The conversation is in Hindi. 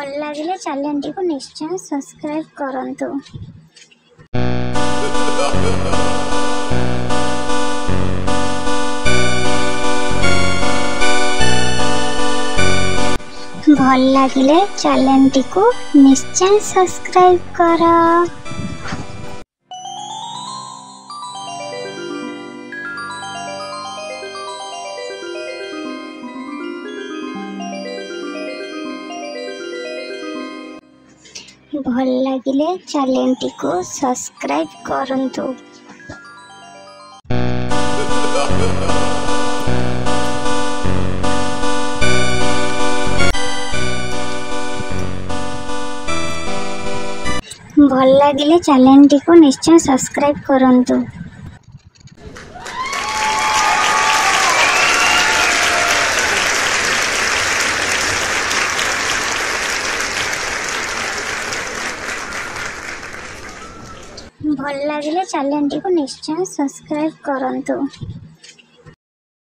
भल लगे चैनल को निश्चय सब्सक्राइब करंतु। भल लगे चैनल को निश्चय सब्सक्राइब कर। भल लगे चैनल को सब्सक्राइब करंतु। भल लगे चैनल को निश्चय सब्सक्राइब करंतु। भल लगे चैनल को निश्चय सब्सक्राइब करंतु।